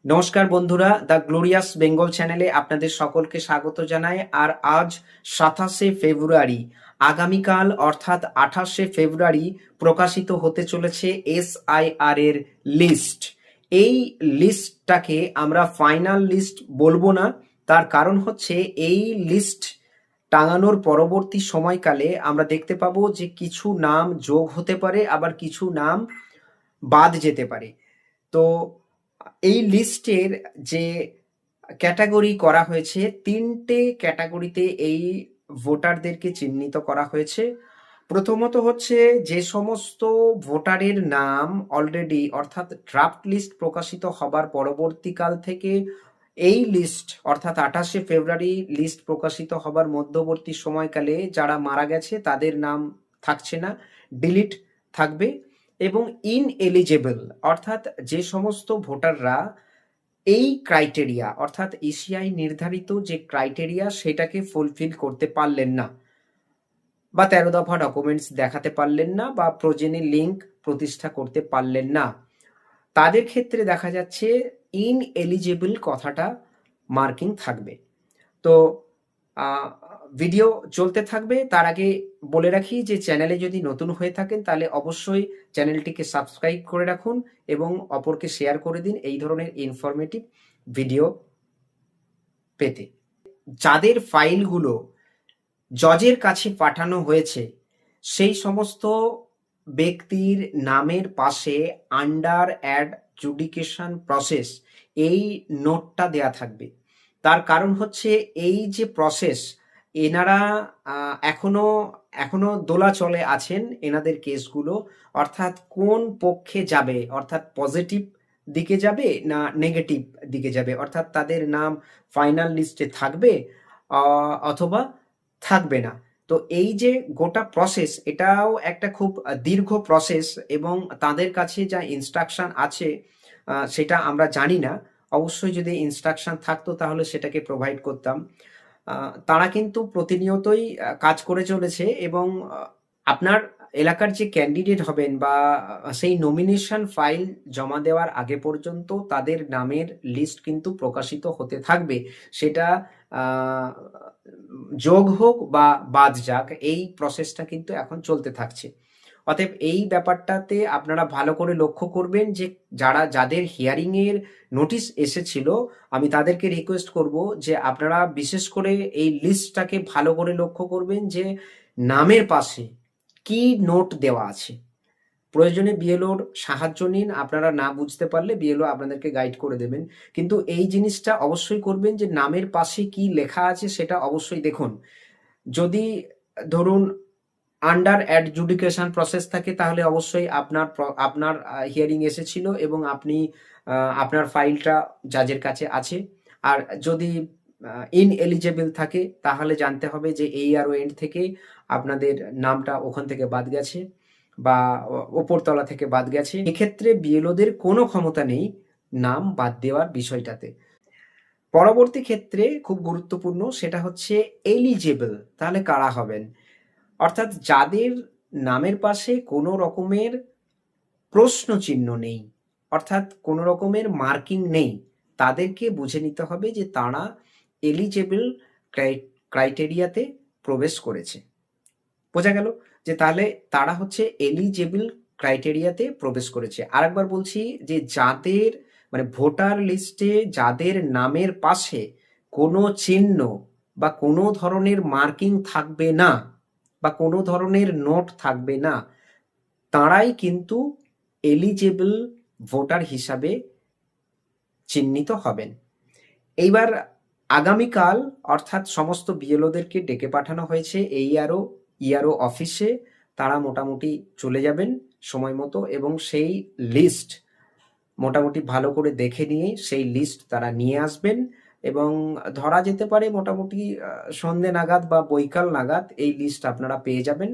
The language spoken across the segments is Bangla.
নমস্কার বন্ধুরা, দ্য গ্লোরিয়াস বেঙ্গল চ্যানেলে আপনাদের সকলকে স্বাগত জানাই। আর আজ 27শে ফেব্রুয়ারি, আগামীকাল অর্থাৎ 28শে ফেব্রুয়ারি প্রকাশিত হতে চলেছে SIR এর লিস্ট। এই লিস্টটাকে আমরা ফাইনাল লিস্ট বলবো না, তার কারণ হচ্ছে এই লিস্ট টাঙানোর পরবর্তী সময়কালে আমরা দেখতে পাবো যে কিছু নাম যোগ হতে পারে, আবার কিছু নাম বাদ যেতে পারে। তো এই লিস্টের যে ক্যাটাগরি করা হয়েছে, তিনটে ক্যাটাগরিতে এই ভোটারদেরকে চিহ্নিত করা হয়েছে। প্রথমত হচ্ছে যে সমস্ত ভোটারের নাম অলরেডি অর্থাৎ ড্রাফট লিস্ট প্রকাশিত হবার পরবর্তীকাল থেকে এই লিস্ট অর্থাৎ 28শে ফেব্রুয়ারি লিস্ট প্রকাশিত হবার মধ্যবর্তী সময়কালে যারা মারা গেছে তাদের নাম থাকছে না, ডিলিট থাকবে। এবং ইনএলিজেবল অর্থাৎ যে সমস্ত ভোটাররা এই ক্রাইটেরিয়া অর্থাৎ ECI নির্ধারিত যে ক্রাইটেরিয়া সেটাকে ফুলফিল করতে পারলেন না, বা 13 দফা ডকুমেন্টস দেখাতে পারলেন না, বা প্রোজেনি লিঙ্ক প্রতিষ্ঠা করতে পারলেন না, তাদের ক্ষেত্রে দেখা যাচ্ছে ইনএলিজেবল কথাটা মার্কিং থাকবে। তো ভিডিও চলতে থাকবে, তার আগে বলে রাখি যে চ্যানেলে যদি নতুন হয়ে থাকেন তাহলে অবশ্যই চ্যানেলটিকে সাবস্ক্রাইব করে রাখুন এবং অপরকে শেয়ার করে দিন এই ধরনের ইনফরমেটিভ ভিডিও পেতে। যাদের ফাইলগুলো জজের কাছে পাঠানো হয়েছে সেই সমস্ত ব্যক্তির নামের পাশে আন্ডার অ্যাডজুডিকেশন প্রসেস এই নোটটা দেয়া থাকবে। তার কারণ হচ্ছে এই যে প্রসেস, এনারা এখনো দোলাচলে আছেন এনাদের কেসগুলো, অর্থাৎ কোন পক্ষে যাবে, অর্থাৎ পজিটিভ দিকে যাবে না নেগেটিভ দিকে যাবে, অর্থাৎ তাদের নাম ফাইনাল লিস্টে থাকবে অথবা থাকবে না। তো এই যে গোটা প্রসেস, এটাও একটা খুব দীর্ঘ প্রসেস এবং তাদের কাছে যা ইনস্ট্রাকশন আছে সেটা আমরা জানি না। অবশ্যই যদি ইনস্ট্রাকশন থাকতো তাহলে সেটাকে প্রোভাইড করতাম। তারা কিন্তু প্রতিনিয়তই কাজ করে চলেছে এবং আপনার এলাকার যে ক্যান্ডিডেট হবেন বা সেই নমিনেশন ফাইল জমা দেওয়ার আগে পর্যন্ত তাদের নামের লিস্ট কিন্তু প্রকাশিত হতে থাকবে। সেটা যোগ হোক বা বাদ যাক, এই প্রসেসটা কিন্তু এখন চলতে থাকছে। অতএব এই ব্যাপারটাতে আপনারা ভালো করে লক্ষ্য করবেন যে যাদের হিয়ারিং এর নোটিশ এসেছিল, আমি তাদেরকে রিকোয়েস্ট করব যে আপনারা বিশেষ করে এই লিস্টটাকে ভালো করে লক্ষ্য করবেন যে নামের পাশে কি নোট দেওয়া আছে। প্রয়োজনে বিএলওর সাহায্য নিন, আপনারা না বুঝতে পারলে বিএলও আপনাদেরকে গাইড করে দেবেন। কিন্তু এই জিনিসটা অবশ্যই করবেন যে নামের পাশে কি লেখা আছে সেটা অবশ্যই দেখুন। যদি ধরুন আন্ডার অ্যাডজুডিকেশন প্রসেস থাকে তাহলে অবশ্যই আপনার হিয়ারিং এসেছিল এবং আপনি আপনার ফাইলটা জাজের কাছে আছে। আর যদি ইনএলিজেবল থাকে তাহলে জানতে হবে যে ARO এন্ড থেকে আপনাদের নামটা ওখান থেকে বাদ গেছে বা ওপরতলা থেকে বাদ গেছে। এক্ষেত্রে বিএলওদের কোনো ক্ষমতা নেই নাম বাদ দেওয়ার বিষয়টাতে। পরবর্তী ক্ষেত্রে খুব গুরুত্বপূর্ণ সেটা হচ্ছে এলিজেবল। তাহলে কারা হবেন? অর্থাৎ যাদের নামের পাশে কোনো রকমের প্রশ্ন চিহ্ন নেই, অর্থাৎ কোনো রকমের মার্কিং নেই, তাদেরকে বুঝে নিতে হবে যে তারা এলিজেবল ক্রাইটেরিয়াতে প্রবেশ করেছে। বোঝা গেল যে তাহলে তারা হচ্ছে এলিজেবল ক্রাইটেরিয়াতে প্রবেশ করেছে। আরেকবার বলছি যে যাদের মানে ভোটার লিস্টে যাদের নামের পাশে কোনো চিহ্ন বা কোনো ধরনের মার্কিং থাকবে না বা কোনো ধরনের নোট থাকবে না, তারাই কিন্তু এলিজেবল ভোটার হিসাবে চিহ্নিত হবেন। এইবার আগামীকাল অর্থাৎ সমস্ত বিএলওদেরকে ডেকে পাঠানো হয়েছে ERO অফিসে। তারা মোটামুটি চলে যাবেন সময় মতো এবং সেই লিস্ট মোটামুটি ভালো করে দেখে নিয়ে সেই লিস্ট তারা নিয়ে আসবেন এবং ধরা যেতে পারে মোটামুটি সন্ধে নাগাদ বা বৈকাল নাগাদ এই লিস্ট আপনারা পেয়ে যাবেন।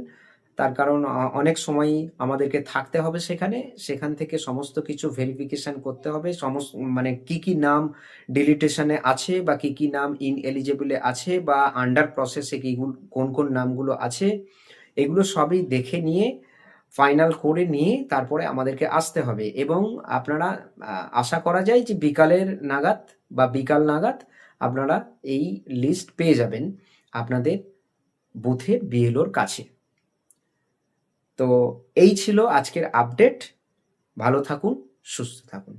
তার কারণ অনেক সময়ই আমাদেরকে থাকতে হবে সেখান থেকে সমস্ত কিছু ভেরিফিকেশন করতে হবে, মানে কি নাম ডিলিটেশনে আছে বা কি নাম ইনএলিজেবলে আছে বা আন্ডার প্রসেসে কোন নামগুলো আছে, এগুলো সবই দেখে নিয়ে ফাইনাল করে নিয়ে তারপরে আমাদেরকে আসতে হবে, এবং আপনারা আশা করা যায় যে বিকালের নাগাদ বা বিকাল নাগাদ আপনারা এই লিস্ট পেয়ে যাবেন আপনাদের বুথের বিএলওর কাছে। তো এই ছিল আজকের আপডেট। ভালো থাকুন, সুস্থ থাকুন।